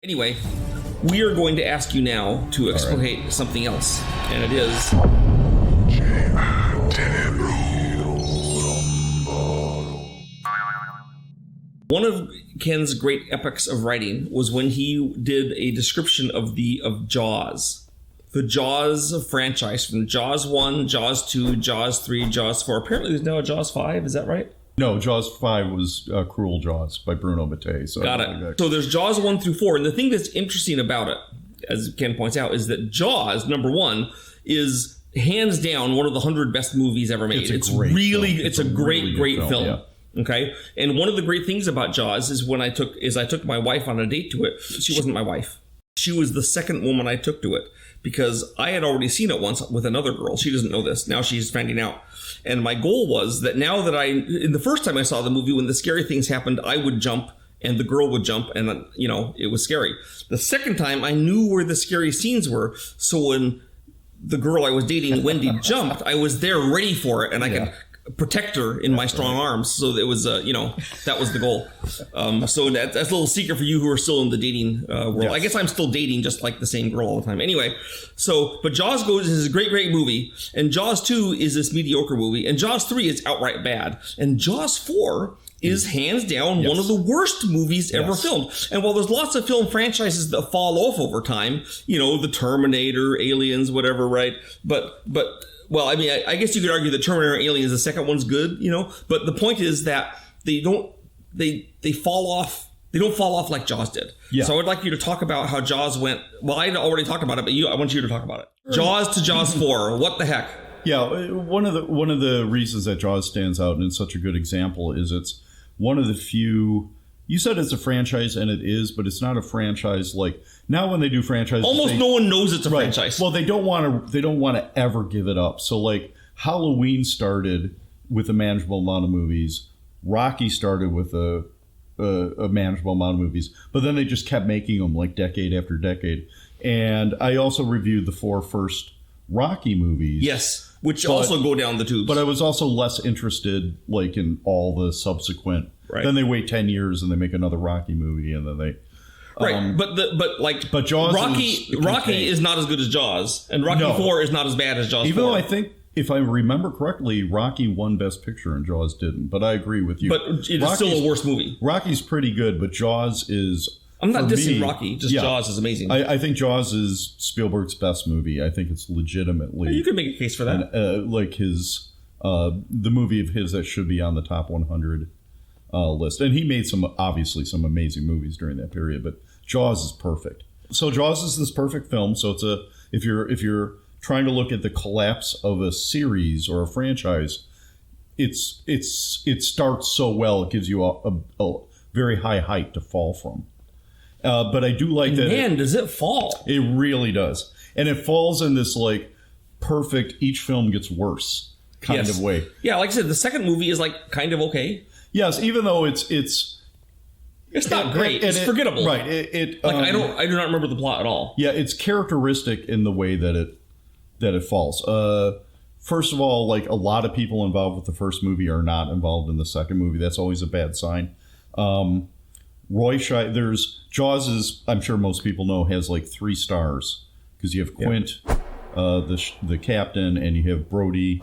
Anyway, we are going to ask you now to explicate something else, and it is... One of Ken's great epics of writing was when he did a description of Jaws. The Jaws franchise, from Jaws 1, Jaws 2, Jaws 3, Jaws 4. Apparently there's now a Jaws 5, is that right? No, Jaws 5 was Cruel Jaws by Bruno Mattei. So got it. So there's Jaws 1 through 4, and the thing that's interesting about it, as Ken points out, is that Jaws, number one, is hands down one of the 100 best movies ever made. It's a great film. Yeah. Okay, and one of the great things about Jaws is I took my wife on a date to it. She wasn't my wife. She was the second woman I took to it because I had already seen it once with another girl. She doesn't know this. Now she's finding out. And my goal was that now that in the first time I saw the movie, when the scary things happened, I would jump and the girl would jump and, it was scary. The second time I knew where the scary scenes were. So when the girl I was dating, Wendy, jumped, I was there ready for it and I could protect her in my strong arms. So it was, that was the goal. So that's a little secret for you who are still in the dating world. Yes. I guess I'm still dating just like the same girl all the time. Anyway, but Jaws is a great movie. And Jaws 2 is this mediocre movie. And Jaws 3 is outright bad. And Jaws 4 is hands down one of the worst movies ever filmed. And while there's lots of film franchises that fall off over time, the Terminator, Aliens, whatever, right? But well, I mean, I guess you could argue that Terminator and Aliens, the second one's good, but the point is that they fall off. They don't fall off like Jaws did. Yeah. So I would like you to talk about how Jaws went. Well, I already talked about it, but I want you to talk about it. Jaws to Jaws 4. What the heck? Yeah, one of the reasons that Jaws stands out and is such a good example is it's one of the few. You said it's a franchise, and it is, but it's not a franchise like now when they do franchises. Almost no one knows it's a franchise. Well, they don't want to ever give it up. So like Halloween started with a manageable amount of movies. Rocky started with a manageable amount of movies, but then they just kept making them like decade after decade. And I also reviewed the 4 first Rocky movies. Yes, which also go down the tubes. But I was also less interested like in all the subsequent. Right. Then they wait 10 years and they make another Rocky movie, and then they. But Jaws Rocky is not as good as Jaws, and Rocky 4 is not as bad as Jaws. Even though I think, if I remember correctly, Rocky won Best Picture and Jaws didn't. But I agree with you. But it's still a worse movie. Rocky's pretty good, but Jaws is. I'm not dissing Rocky. Jaws is amazing. I think Jaws is Spielberg's best movie. I think it's legitimately. You can make a case for that. Like his, the movie of his that should be on the top 100. List, and he made obviously some amazing movies during that period, but Jaws is perfect. So Jaws is this perfect film. So it's if you're trying to look at the collapse of a series or a franchise, it starts so well, it gives you a very high height to fall from. But I do like that. Man, does it fall? It really does, and it falls in this like perfect. Each film gets worse kind of way. Yeah, like I said, the second movie is like kind of okay. Yes, even though it's not great. It's forgettable. Right. I do not remember the plot at all. Yeah, it's characteristic in the way that it falls. First of all, like a lot of people involved with the first movie are not involved in the second movie. That's always a bad sign. Jaws is, I'm sure most people know, has like 3 stars because you have Quint, the captain, and you have Brody,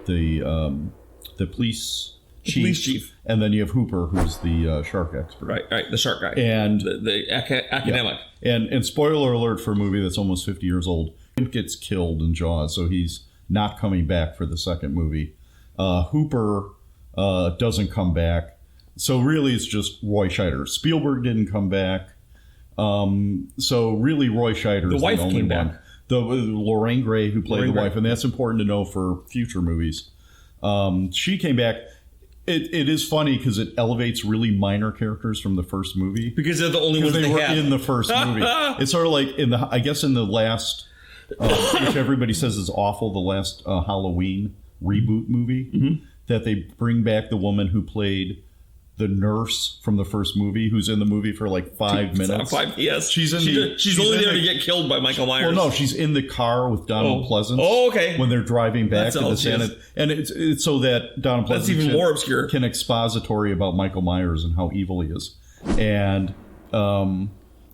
the police chief, and then you have Hooper, who's the shark expert. Right, the shark guy, and the academic. Yeah. And spoiler alert for a movie that's almost 50 years old, Quint gets killed in Jaws, so he's not coming back for the second movie. Hooper doesn't come back, so really it's just Roy Scheider. Spielberg didn't come back, so really Roy Scheider is the only one. The Lorraine Gray, who played the wife, and that's important to know for future movies. She came back. It is funny because it elevates really minor characters from the first movie because they're the only ones they were in the first movie. It's sort of like in the last, which everybody says is awful, the last Halloween reboot movie, that they bring back the woman who played the nurse from the first movie, who's in the movie for like 5 minutes. Yes, she's only there to get killed by Michael Myers. Well, no, she's in the car with Donald Pleasance. Oh, okay. When they're driving back to the Senate, and it's so that Donald Pleasance even more obscure can expository about Michael Myers and how evil he is, and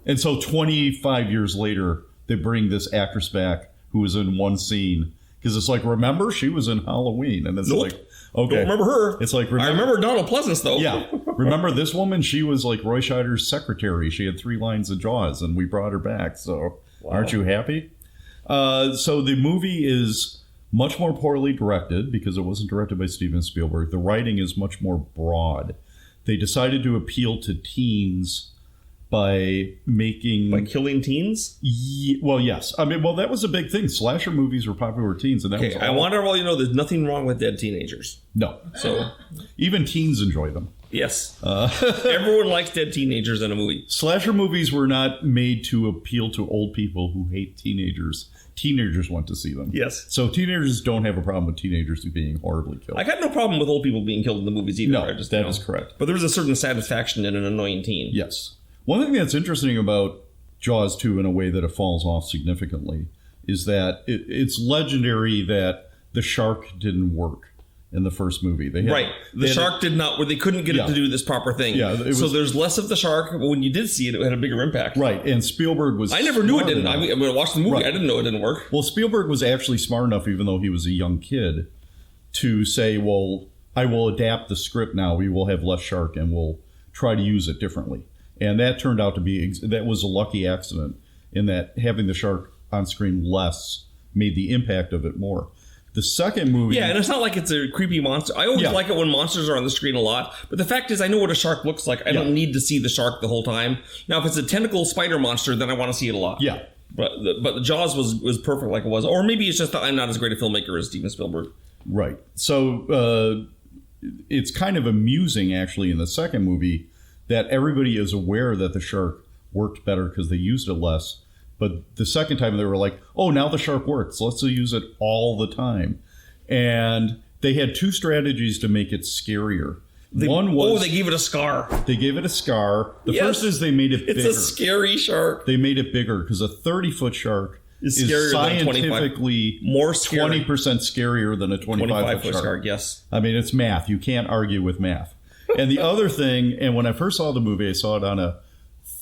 And so 25 years later, they bring this actress back who was in one scene. Because it's like, remember, she was in Halloween. And it's like, okay. Don't remember her. It's like, I remember Donald Pleasance, though. Yeah. Remember this woman? She was like Roy Scheider's secretary. She had 3 lines of Jaws, and we brought her back. So aren't you happy? So the movie is much more poorly directed because it wasn't directed by Steven Spielberg. The writing is much more broad. They decided to appeal to teens by killing teens? Well, yes. I mean, that was a big thing. Slasher movies were popular with teens, and that was I want to let you know there's nothing wrong with dead teenagers. No. So even teens enjoy them. Yes. Everyone likes dead teenagers in a movie. Slasher movies were not made to appeal to old people who hate teenagers. Teenagers want to see them. Yes. So teenagers don't have a problem with teenagers being horribly killed. I got no problem with old people being killed in the movies either. No, that is correct. But there's a certain satisfaction in an annoying teen. Yes. One thing that's interesting about Jaws 2 in a way that it falls off significantly is that it's legendary that the shark didn't work in the first movie. The shark did not, where they couldn't get it to do this proper thing. Yeah, so there's less of the shark, but when you did see it, it had a bigger impact. Right, and Spielberg was... I never knew it didn't. I mean, when I watched the movie, I didn't know it didn't work. Well, Spielberg was actually smart enough, even though he was a young kid, to say, well, I will adapt the script now. We will have less shark, and we'll try to use it differently. And that turned out to be... That was a lucky accident in that having the shark on screen less made the impact of it more. The second movie... Yeah, and it's not like it's a creepy monster. I always like it when monsters are on the screen a lot. But the fact is, I know what a shark looks like. I don't need to see the shark the whole time. Now, if it's a tentacle spider monster, then I want to see it a lot. Yeah. But the Jaws was perfect like it was. Or maybe it's just that I'm not as great a filmmaker as Steven Spielberg. Right. So it's kind of amusing, actually, in the second movie that everybody is aware that the shark worked better because they used it less. But the second time they were like, oh, now the shark works. Let's use it all the time. And they had 2 strategies to make it scarier. One was... they gave it a scar. They gave it a scar. The first is they made it bigger. It's a scary shark. They made it bigger because a 30-foot shark is scientifically more scary. 20% scarier than a 25-foot shark. Yes. I mean, it's math. You can't argue with math. And the other thing, and when I first saw the movie, I saw it on a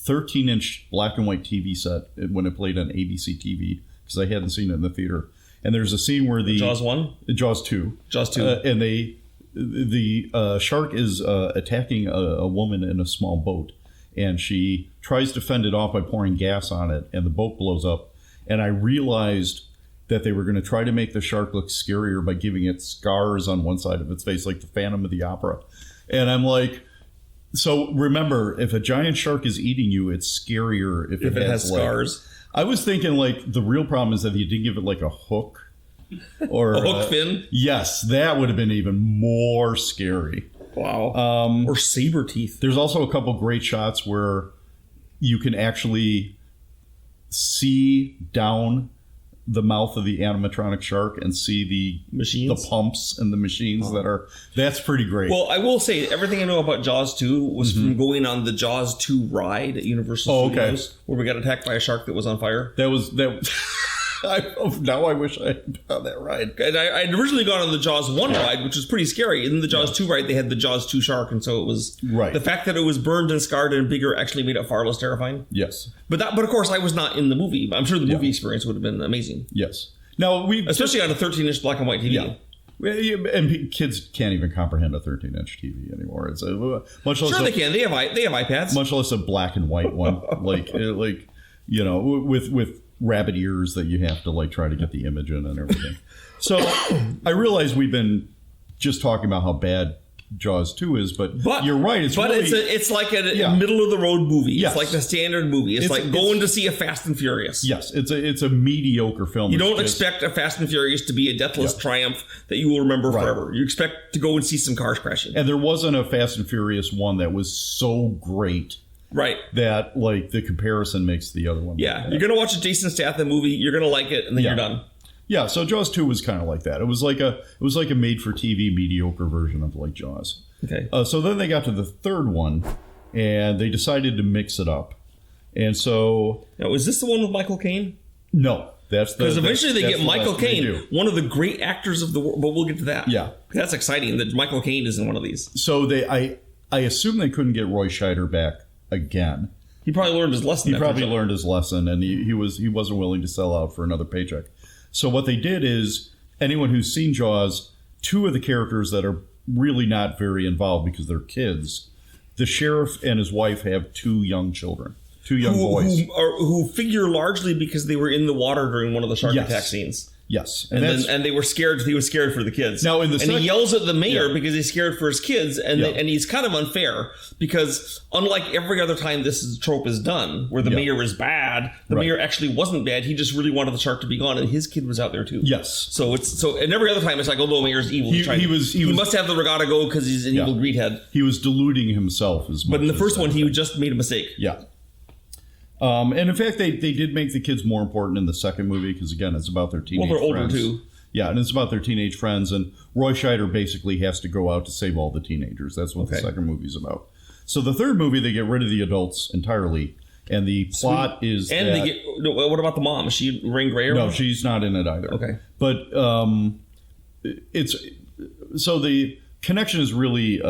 13-inch black and white TV set when it played on ABC TV because I hadn't seen it in the theater. And there's a scene where the... Jaws 1? Jaws 2. Jaws 2. And the shark is attacking a woman in a small boat. And she tries to fend it off by pouring gas on it. And the boat blows up. And I realized that they were going to try to make the shark look scarier by giving it scars on one side of its face, like the Phantom of the Opera. And I'm like... So remember, if a giant shark is eating you, it's scarier if it has scars. I was thinking like the real problem is that you didn't give it like a hook or a hook fin. Yes, that would have been even more scary. Wow. Or saber teeth. There's also a couple great shots where you can actually see down the mouth of the animatronic shark and see the machines, the pumps and the machines that's pretty great. Well, I will say everything I know about Jaws 2 was from going on the Jaws 2 ride at Universal Studios, where we got attacked by a shark that was on fire. Now I wish I had done that ride. And I'd originally gone on the Jaws 1 ride, which was pretty scary. In the Jaws 2 ride, they had the Jaws 2 shark, and so it was... Right. The fact that it was burned and scarred and bigger actually made it far less terrifying. Yes. But of course, I was not in the movie. I'm sure the movie experience would have been amazing. Yes. Now especially on a 13-inch black and white TV. Yeah. And kids can't even comprehend a 13-inch TV anymore. It's much less. Sure, they can. They have iPads. Much less a black and white one, like with rabbit ears that you have to like try to get the image in and everything. So I realize we've been just talking about how bad Jaws 2 is, but you're right. It's like a middle of the road movie. Yes. It's like the standard movie. It's like going to see a Fast and Furious. Yes, it's a mediocre film. You don't expect a Fast and Furious to be a deathless triumph that you will remember forever. You expect to go and see some cars crashing. And there wasn't a Fast and Furious 1 that was so great. Right. That like the comparison makes the other one. Yeah. You're going to watch a Jason Statham movie, you're going to like it, and then you're done. Yeah, so Jaws 2 was kind of like that. It was like a made-for-TV mediocre version of like Jaws. Okay. So then they got to the third one, and they decided to mix it up. And so... Now, is this the one with Michael Caine? No. Because eventually they get Michael Caine, one of the great actors of the world, but we'll get to that. Yeah. That's exciting that Michael Caine is in one of these. So I assume they couldn't get Roy Scheider back again. He probably learned his lesson. He probably learned his lesson, and he wasn't willing to sell out for another paycheck. So what they did is, anyone who's seen Jaws, two of the characters that are really not very involved because they're kids, the sheriff and his wife have two young children, two young boys. Who figure largely because they were in the water during one of the shark attack scenes. Yes, and they were scared. He was scared for the kids. Now, he yells at the mayor because he's scared for his kids, and he's kind of unfair because unlike every other time this trope is done, where the mayor is bad, the mayor actually wasn't bad. He just really wanted the shark to be gone, and his kid was out there too. Yes. So and every other time it's like, oh, the mayor's evil. He must have the regatta go because he's an evil greedhead. He was deluding himself as much. But in the first one, he just made a mistake. Yeah. And in fact, they did make the kids more important in the second movie because, again, it's about their teenage friends. Well, they're older, too. Yeah, and it's about their teenage friends, and Roy Scheider basically has to go out to save all the teenagers. That's what the second movie's about. So the third movie, they get rid of the adults entirely, and the plot is what about the mom? Is she Rain Gray? No, she's not in it either. Okay. But so the connection is really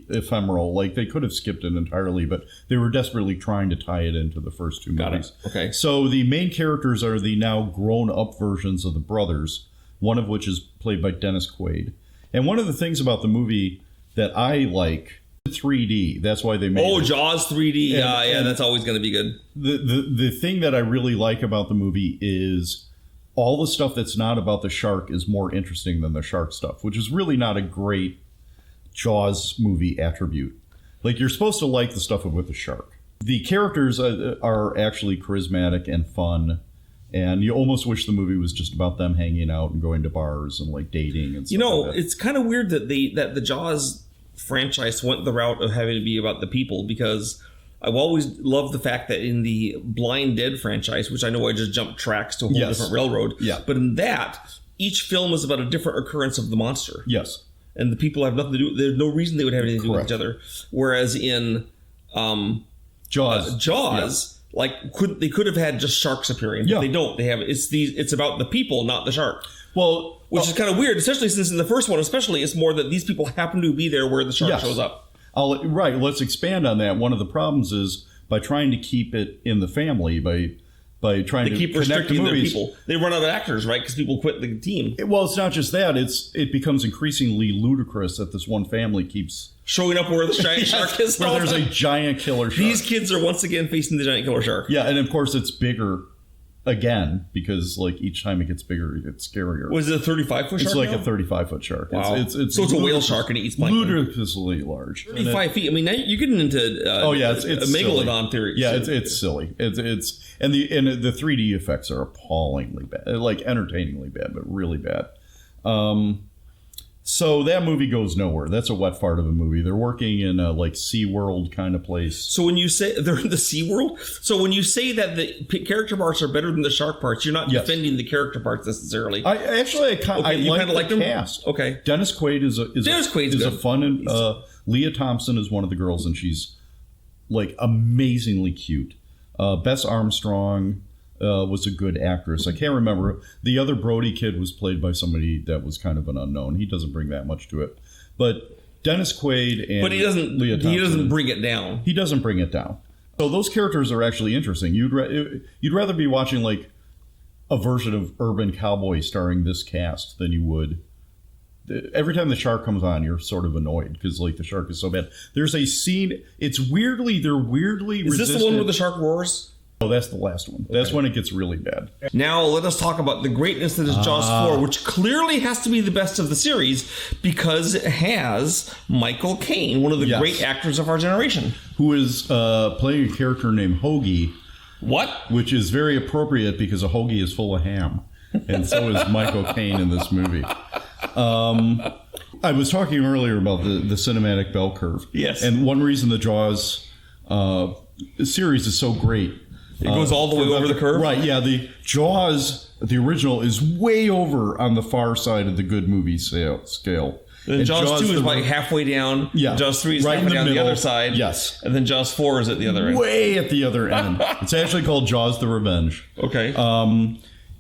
ephemeral. Like, they could have skipped it entirely, but they were desperately trying to tie it into the first two movies. Okay. So the main characters are the now grown-up versions of the brothers, one of which is played by Dennis Quaid. And one of the things about the movie that I like, 3D. That's why they made it. Jaws 3D. And that's always going to be good. The thing that I really like about the movie is all the stuff that's not about the shark is more interesting than the shark stuff, which is really not a great Jaws movie attribute. Like, you're supposed to like the stuff with the shark. The characters are actually charismatic and fun, and you almost wish the movie was just about them hanging out and going to bars and like dating and stuff. Like that. It's kind of weird that the Jaws franchise went the route of having to be about the people, because I've always loved the fact that in the Blind Dead franchise, which I know I just jumped tracks to a whole different railroad, but in that, each film is about a different occurrence of the monster. Yes. And the people have nothing to do. There's no reason they would have anything to do with each other. Whereas in Jaws, they could have had just sharks appearing. But they don't. They have it's about the people, not the shark. Well, which is kind of weird, especially since in the first one, it's more that these people happen to be there where the shark shows up. Right. Let's expand on that. One of the problems is by trying to keep it in the family, by trying to keep restricting their people. They run out of actors, right? Because people quit the team. Well, it's not just that. It becomes increasingly ludicrous that this one family keeps showing up where the giant shark is. Where there's a giant killer shark. These kids are once again facing the giant killer shark. Yeah, and of course it's bigger again because like each time it gets bigger, it gets scarier. Was it a 35-foot shark? It's like a 35-foot shark. Wow. It's so it's a whale shark and it eats plankton. Ludicrously large. 35 feet. I mean, now you're getting into it's megalodon theory. Yeah, it's silly. It's and the 3D effects are appallingly bad, like entertainingly bad, but really bad. So that movie goes nowhere. That's a wet fart of a movie. They're working in a like SeaWorld kind of place. So when you say they're in the SeaWorld, so when you say that the character parts are better than the shark parts, you're not defending the character parts necessarily. I like the cast. Okay, Dennis Quaid is a fun and Leah Thompson is one of the girls, and she's like amazingly cute. Bess Armstrong was a good actress. I can't remember. The other Brody kid was played by somebody that was kind of an unknown. He doesn't bring that much to it. But Dennis Quaid and Leah Thompson, he doesn't bring it down. He doesn't bring it down. So those characters are actually interesting. You'd rather be watching like a version of Urban Cowboy starring this cast than you would. Every time the shark comes on, you're sort of annoyed because like the shark is so bad. There's a scene. They're weirdly. Is this the one where the shark roars? Oh, that's the last one. That's when it gets really bad. Now let us talk about the greatness that is Jaws 4, which clearly has to be the best of the series because it has Michael Caine, one of the great actors of our generation. Who is playing a character named Hoagie. What? Which is very appropriate because a hoagie is full of ham. And so is Michael Caine in this movie. I was talking earlier about the cinematic bell curve. Yes. And one reason the Jaws series is so great. It goes all the way over the curve? Right, yeah. The Jaws, the original, is way over on the far side of the good movie scale. Then Jaws 2 is like halfway down. Yeah. Jaws 3 is halfway down the other side. Yes. And then Jaws 4 is at the other end. Way at the other end. It's actually called Jaws the Revenge. Okay.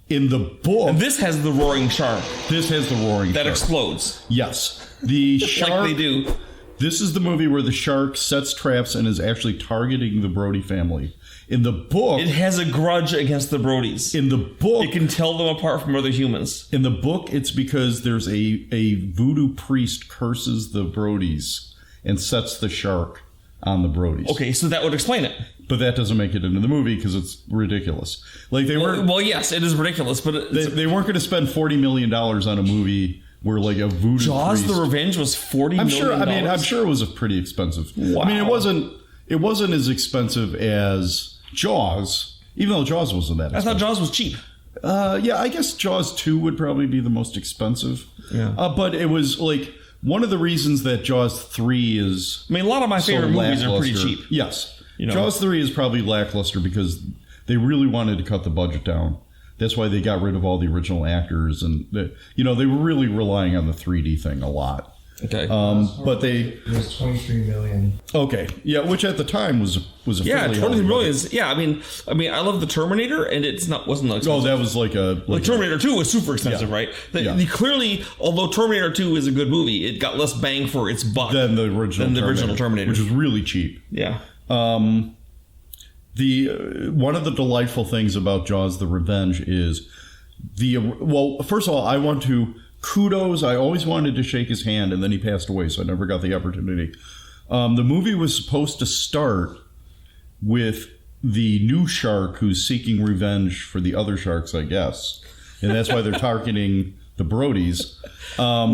In the book... And this has the roaring shark. This has the roaring shark. That explodes. Yes. The shark... Like they do. This is the movie where the shark sets traps and is actually targeting the Brody family. In the book... It has a grudge against the Brodies. In the book... It can tell them apart from other humans. In the book, it's because there's a voodoo priest curses the Brodies and sets the shark on the Brodies. Okay, so that would explain it. But that doesn't make it into the movie because it's ridiculous. Like they weren't... Well, yes, it is ridiculous, but... They weren't going to spend $40 million on a movie... Where like a voodoo Jaws priest. The Revenge was $40 million. I'm sure it was a pretty expensive. Wow. I mean, it wasn't as expensive as Jaws, even though Jaws wasn't that expensive. I thought Jaws was cheap. Yeah, I guess Jaws 2 would probably be the most expensive. Yeah. But it was like one of the reasons that Jaws 3 is. I mean, a lot of my favorite movies are pretty cheap. Yes. Jaws 3 is probably lackluster because they really wanted to cut the budget down. That's why they got rid of all the original actors, and they were really relying on the 3D thing a lot. Okay, but it was $23 million. Okay, yeah, which at the time was a fairly $23 million is I mean I love the Terminator, and wasn't expensive. Oh, that was like Terminator 2 was super expensive, right? Clearly, although Terminator 2 is a good movie, it got less bang for its buck than the original Terminator, which was really cheap. Yeah. One of the delightful things about Jaws: The Revenge is first of all, I want to kudos. I always wanted to shake his hand, and then he passed away, so I never got the opportunity. The movie was supposed to start with the new shark who's seeking revenge for the other sharks, I guess, and that's why they're targeting the Brodies. The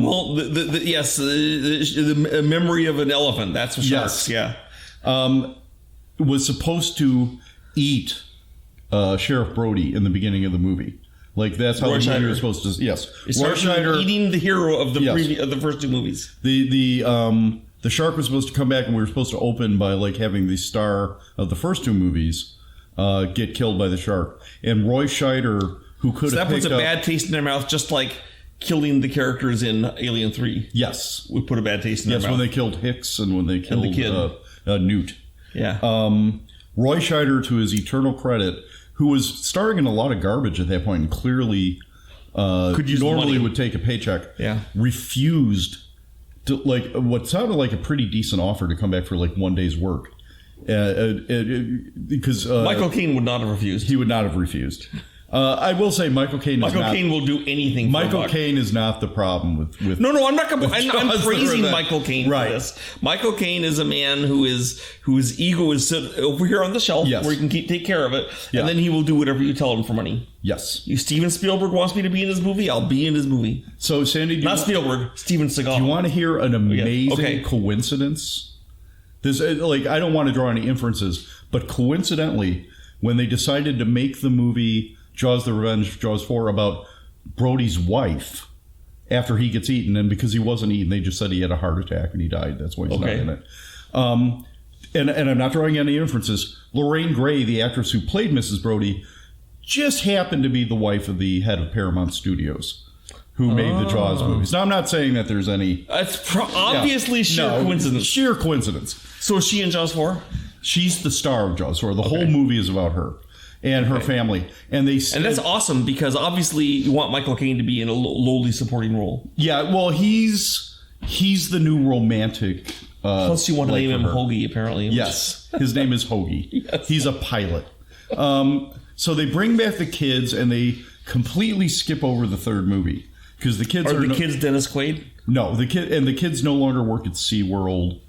memory of an elephant. That's for sharks. Yes. Yeah. Was supposed to eat Sheriff Brody in the beginning of the movie. Like that's how the movie was supposed to. Yes, Roy Schneider eating the hero of the first two movies. The shark was supposed to come back, and we were supposed to open by like having the star of the first two movies get killed by the shark. And Roy Scheider, who could have puts a bad taste in their mouth, just like killing the characters in Alien 3. Yes, would put a bad taste in their mouth. Yes, when they killed Hicks and when they killed the kid. Newt. Yeah. Roy Scheider, to his eternal credit, who was starring in a lot of garbage at that point and clearly normally would take a paycheck, refused to, like, what sounded like a pretty decent offer to come back for like one day's work. Because Michael Caine would not have refused. He would not have refused. I will say Michael Caine will do anything for Michael Caine is not the problem with No, I'm not I'm praising Michael Caine for this. Michael Caine is a man whose ego is sit over here on the shelf where he can take care of it, and then he will do whatever you tell him for money. Yes. Steven Spielberg wants me to be in his movie, I'll be in his movie. So Sandy, Spielberg, Steven Seagal. Do you want to hear an amazing coincidence? This, like, I don't want to draw any inferences, but coincidentally, when they decided to make the movie Jaws: The Revenge, Jaws 4, about Brody's wife after he gets eaten, and because he wasn't eaten, they just said he had a heart attack and he died. That's why he's not in it. And I'm not drawing any inferences. Lorraine Gray, the actress who played Mrs. Brody, just happened to be the wife of the head of Paramount Studios, who made the Jaws movies. Now, I'm not saying that there's any... It's obviously sheer coincidence. Sheer coincidence. So is she in Jaws 4? She's the star of Jaws 4. The whole movie is about her and her family. And that's awesome, because obviously you want Michael Caine to be in a lowly supporting role. Yeah, well, he's the new romantic. Plus you want to name him Hoagie, apparently. Yes, his name is Hoagie. Yes. He's a pilot. So they bring back the kids and they completely skip over the third movie. Because the kids are the kids Dennis Quaid? No, the kids no longer work at SeaWorld.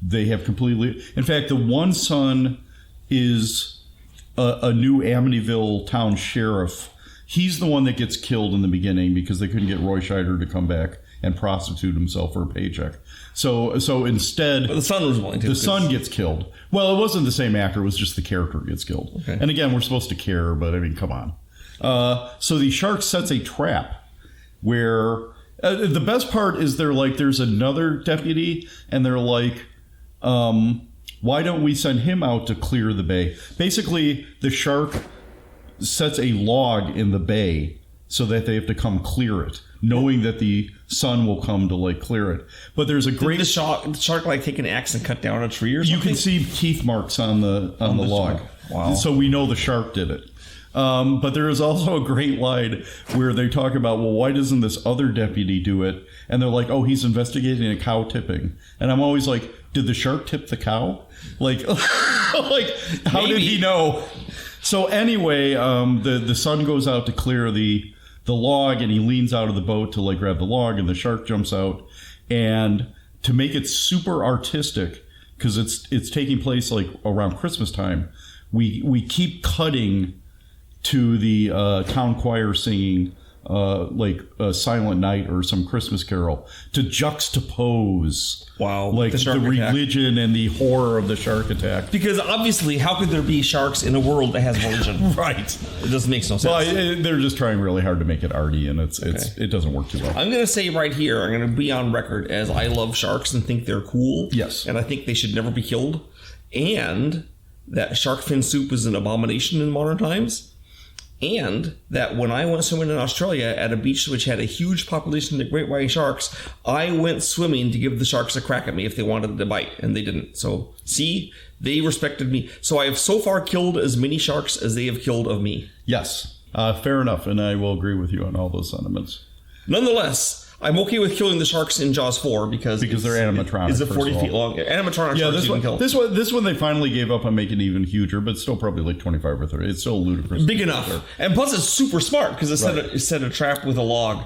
They have completely... In fact, the one son is a new Amityville town sheriff. He's the one that gets killed in the beginning because they couldn't get Roy Scheider to come back and prostitute himself for a paycheck. So instead... But the son was willing to. The son gets killed. Well, it wasn't the same actor. It was just the character gets killed. Okay. And again, we're supposed to care, but I mean, come on. So the shark sets a trap where... the best part is there's another deputy, and they're like, why don't we send him out to clear the bay? Basically, the shark sets a log in the bay so that they have to come clear it, knowing that the sun will come to like clear it. But there's a great... Did the shark like take an axe and cut down a tree or something? You can see teeth marks on the log. Wow. So we know the shark did it. But there is also a great line where they talk about, well, why doesn't this other deputy do it? And they're like, oh, he's investigating a cow tipping. And I'm always like, did the shark tip the cow? Like, like how did he know? So anyway, the son goes out to clear the log, and he leans out of the boat to like grab the log, and the shark jumps out. And to make it super artistic, because it's taking place like around Christmas time, we keep cutting to the town choir singing like Silent Night or some Christmas carol to juxtapose like the religion and the horror of the shark attack. Because obviously, how could there be sharks in a world that has religion? Right. It doesn't make no sense. Well, they're just trying really hard to make it arty, and it doesn't work too well. I'm going to say right here, I'm going to be on record as I love sharks and think they're cool. Yes. And I think they should never be killed. And that shark fin soup is an abomination in modern times. And that when I went swimming in Australia at a beach which had a huge population of great white sharks, I went swimming to give the sharks a crack at me if they wanted to bite, and they didn't. So, see, they respected me. So I have so far killed as many sharks as they have killed of me. Yes, fair enough, and I will agree with you on all those sentiments. Nonetheless, I'm okay with killing the sharks in Jaws 4 because they're animatronic. Is it 40 feet long? Animatronic yeah, sharks you can kill. This one they finally gave up on making it even huger, but still probably like 25 or 30. It's still ludicrous. Big enough. And plus it's super smart because it set a trap with a log.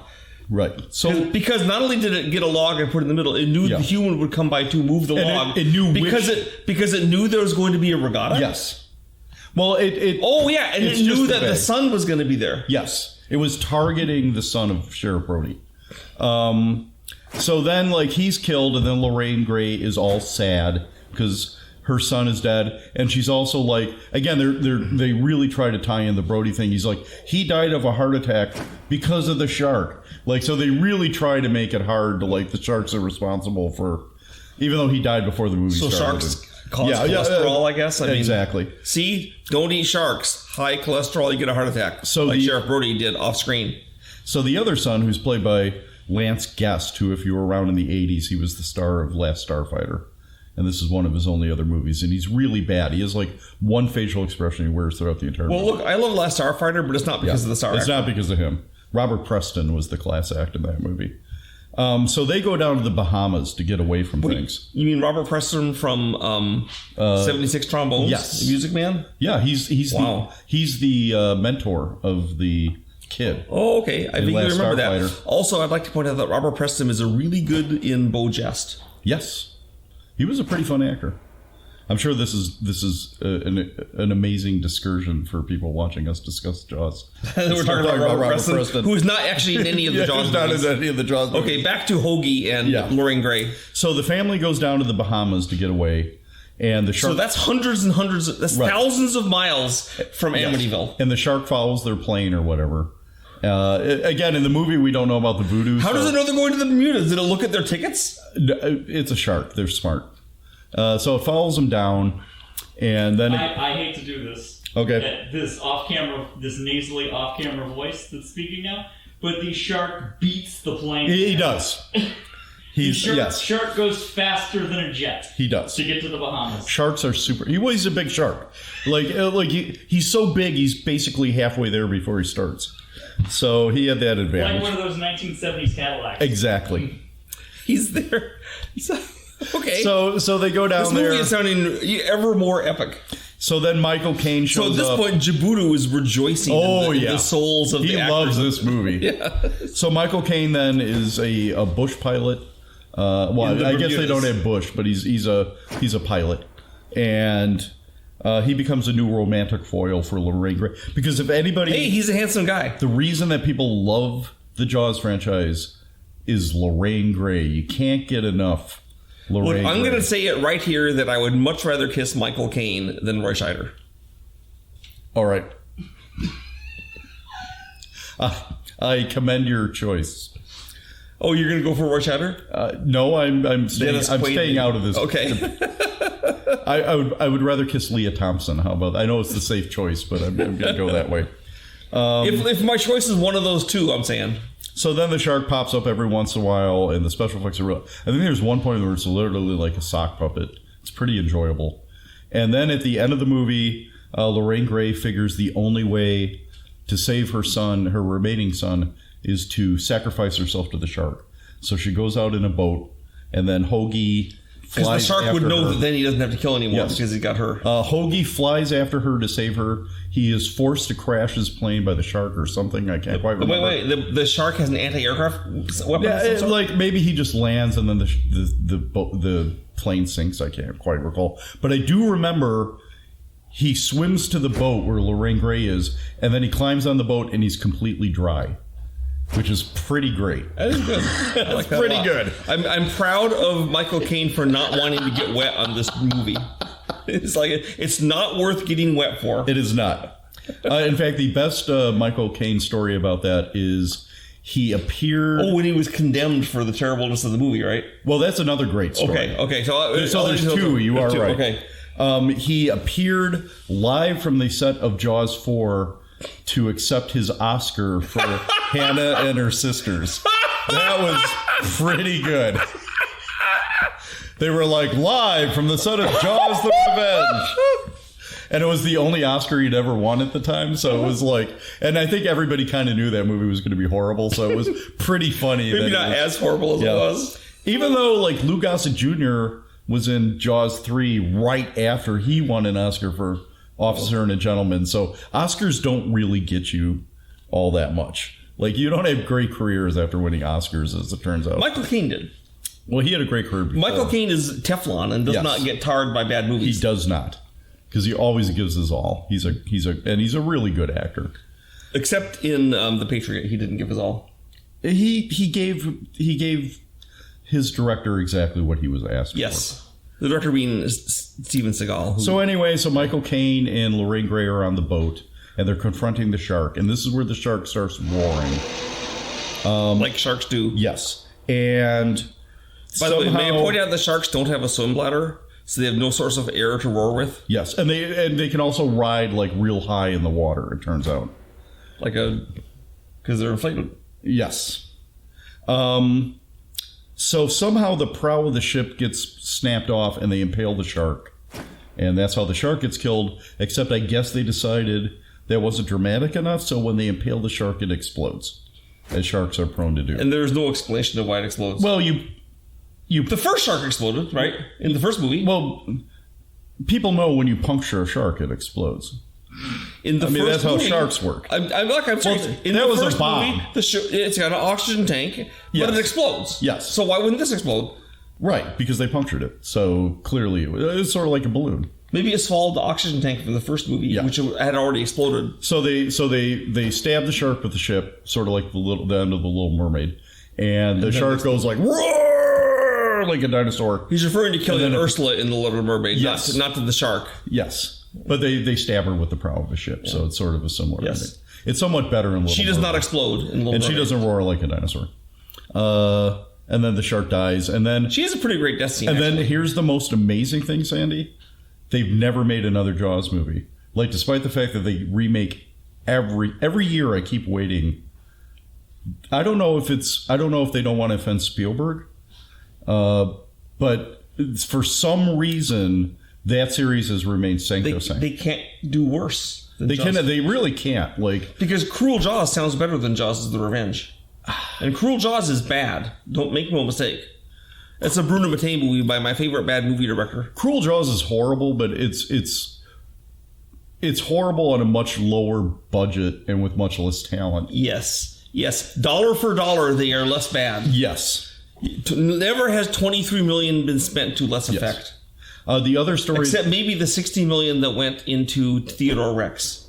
Right. So because not only did it get a log and put it in the middle, it knew the human would come by to move the log. It knew because it knew there was going to be a regatta. Yes. Well, and it knew that the sun was going to be there. Yes. It was targeting the son of Sheriff Brody. So then, like, he's killed, and then Lorraine Gray is all sad because her son is dead, and she's also like, again, they really try to tie in the Brody thing. He's like, he died of a heart attack because of the shark. Like, so they really try to make it hard to, like, the sharks are responsible for, even though he died before the movie started. So sharks cause cholesterol, I guess. I mean, exactly. See, don't eat sharks. High cholesterol, you get a heart attack. So like Sheriff Brody did off screen. So the other son, who's played by Lance Guest, who, if you were around in the 80s, he was the star of Last Starfighter. And this is one of his only other movies. And he's really bad. He has like one facial expression he wears throughout the entire movie. Well, look, I love Last Starfighter, but it's not because of the star actor. It's not because of him. Robert Preston was the class act in that movie. So they go down to the Bahamas to get away from things. You mean Robert Preston from 76 Trombones? Yes. The Music Man? Yeah, he's the mentor of the kid. Oh, okay. I think I remember that. Also, I'd like to point out that Robert Preston is a really good in Beau Jest. Yes. He was a pretty fun actor. I'm sure this is an amazing discursion for people watching us discuss Jaws. We're talking about Robert Preston, who's not actually in any of the Jaws movies. Not in any of the Jaws movies. Okay, back to Hoagie and Lorraine Gray. So the family goes down to the Bahamas to get away. And the shark, so that's hundreds and hundreds, thousands of miles from Amityville. And the shark follows their plane or whatever. Again, in the movie, we don't know about the voodoo. How does it know they're going to the Bermudas? Did it look at their tickets? It's a shark. They're smart. So it follows them down, and then I hate to do this. Okay. This nasally off-camera voice that's speaking now, but the shark beats the plane. He does. Shark goes faster than a jet. He does to get to the Bahamas. Sharks are super. He's a big shark. He's so big, he's basically halfway there before he starts. So he had that advantage. Like one of those 1970s Cadillacs. Exactly. He's there. Okay. So they go down there. This movie is sounding ever more epic. So then Michael Caine shows up. So at this point, Djibouti is rejoicing in the souls of the actors. He loves this movie. Yeah. So Michael Caine then is a bush pilot. I guess they don't have bush, but he's a pilot. And he becomes a new romantic foil for Lorraine Gray. Because if anybody... Hey, he's a handsome guy. The reason that people love the Jaws franchise is Lorraine Gray. You can't get enough Lorraine Gray. I'm going to say it right here that I would much rather kiss Michael Caine than Roy Scheider. All right. I commend your choice. Oh, you're going to go for Roy Scheider? No, I'm staying out of this. Okay. I would rather kiss Leah Thompson. How about that? I know it's the safe choice, but I'm going to go that way. If my choice is one of those two, I'm saying. So then the shark pops up every once in a while, and the special effects are real. I think there's one point where it's literally like a sock puppet. It's pretty enjoyable. And then at the end of the movie, Lorraine Gray figures the only way to save her son, her remaining son, is to sacrifice herself to the shark. So she goes out in a boat, and then Hoagie flies because the shark would know her. that then he doesn't have to kill anymore Yes. because he got her. Hoagie flies after her to save her. He is forced to crash his plane by the shark or something. I can't quite remember. Wait. The shark has an anti-aircraft weapon? Yeah, like maybe he just lands and then the plane sinks. I can't quite recall. But I do remember he swims to the boat where Lorraine Gray is, and then he climbs on the boat and he's completely dry, which is pretty great. That is good. I like that pretty a lot. good. I'm proud of Michael Caine for not wanting to get wet on this movie. It's like it's not worth getting wet for. It is not. In fact, the best Michael Caine story about that is he appeared... Oh, when he was condemned for the terribleness of the movie, right? Well, that's another great story. Okay. So there's two. You are right. Okay. He appeared live from the set of Jaws 4 to accept his Oscar for Hannah and Her Sisters. That was pretty good. They were like, live from the set of Jaws the Revenge. And it was the only Oscar he'd ever won at the time. So it was like, and I think everybody kind of knew that movie was going to be horrible. So it was pretty funny. Maybe not as horrible as it was. Even though like Lou Gossett Jr. was in Jaws 3 right after he won an Oscar for Officer and a Gentleman. So Oscars don't really get you all that much. Like, you don't have great careers after winning Oscars, as it turns out. Michael Caine did. Well, he had a great career before. Michael Caine is Teflon and does not get tarred by bad movies. He does not. Because he always gives his all. He's a really good actor. Except in The Patriot, he didn't give his all. He gave his director exactly what he was asked for. Yes. The director being Steven Seagal. So anyway, Michael Caine and Lorraine Gray are on the boat, and they're confronting the shark. And this is where the shark starts roaring. Like sharks do. Yes. And by the way, may I point out the sharks don't have a swim bladder? So they have no source of air to roar with? Yes, and they can also ride like real high in the water, it turns out. Because they're inflated. Yes. So somehow the prow of the ship gets snapped off and they impale the shark. And that's how the shark gets killed, except I guess they decided that wasn't dramatic enough, so when they impale the shark, it explodes, as sharks are prone to do. And there's no explanation of why it explodes. Well, the first shark exploded, right? In the first movie. Well, people know when you puncture a shark, it explodes. That's how sharks work. I'm serious. That was a bomb. Movie, it's got an oxygen tank, but it explodes. Yes. So why wouldn't this explode? Right, because they punctured it. So clearly, it's sort of like a balloon. Maybe it swallowed the oxygen tank from the first movie, which had already exploded. So they stab the shark with the ship, sort of like the end of the Little Mermaid, and the shark goes like roar like a dinosaur. He's referring to killing Ursula in the Little Mermaid, not to the shark. Yes. But they stab her with the prow of a ship, so it's sort of a similar thing. It's somewhat better in Little Mermaid. She does not explode in Little Mermaid. And she doesn't roar like a dinosaur. And then the shark dies, and then... She has a pretty great death scene, then here's the most amazing thing, Sandy. They've never made another Jaws movie. Like, despite the fact that they remake every year, I keep waiting. I don't know if they don't want to offend Spielberg, but for some reason... That series has remained sancto-sancto. They can't do worse than They Jaws. They really can't. Because Cruel Jaws sounds better than Jaws' The Revenge. And Cruel Jaws is bad. Don't make no mistake. It's a Bruno Mattei movie by my favorite bad movie director. Cruel Jaws is horrible, but it's horrible on a much lower budget and with much less talent. Yes. Dollar for dollar, they are less bad. Yes. Never has $23 million been spent to less effect. The other story... Except maybe the $60 million that went into Theodore Rex.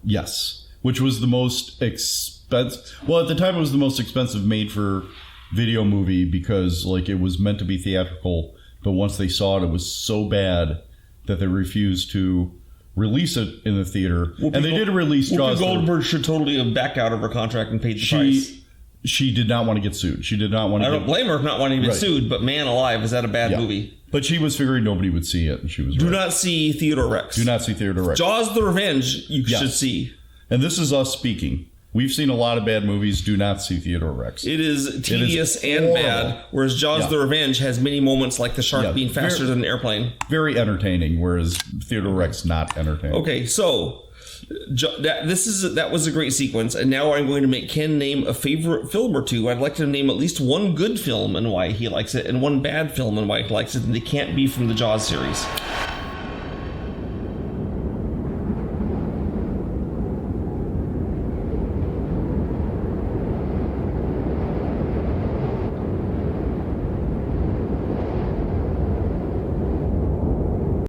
Yes. Which was the most expensive... Well, at the time, it was the most expensive made-for-video movie because it was meant to be theatrical, but once they saw it was so bad that they refused to release it in the theater. And they did release Jaws... Whoopi Goldberg should totally have backed out of her contract and paid the price. She did not want to get sued. She did not want to I don't blame her for not wanting to get sued, but man alive, is that a bad movie? But she was figuring nobody would see it, and she was Do not see Theodore Rex. Do not see Theodore Rex. Jaws the Revenge, you should see. And this is us speaking. We've seen a lot of bad movies. Do not see Theodore Rex. It is tedious and bad, whereas Jaws the Revenge has many moments like the shark being faster than an airplane. Very entertaining, whereas Theodore Rex not entertaining. Okay, so that was a great sequence, and now I'm going to make Ken name a favorite film or two. I'd like to name at least one good film and why he likes it, and one bad film and why he likes it, and they can't be from the Jaws series.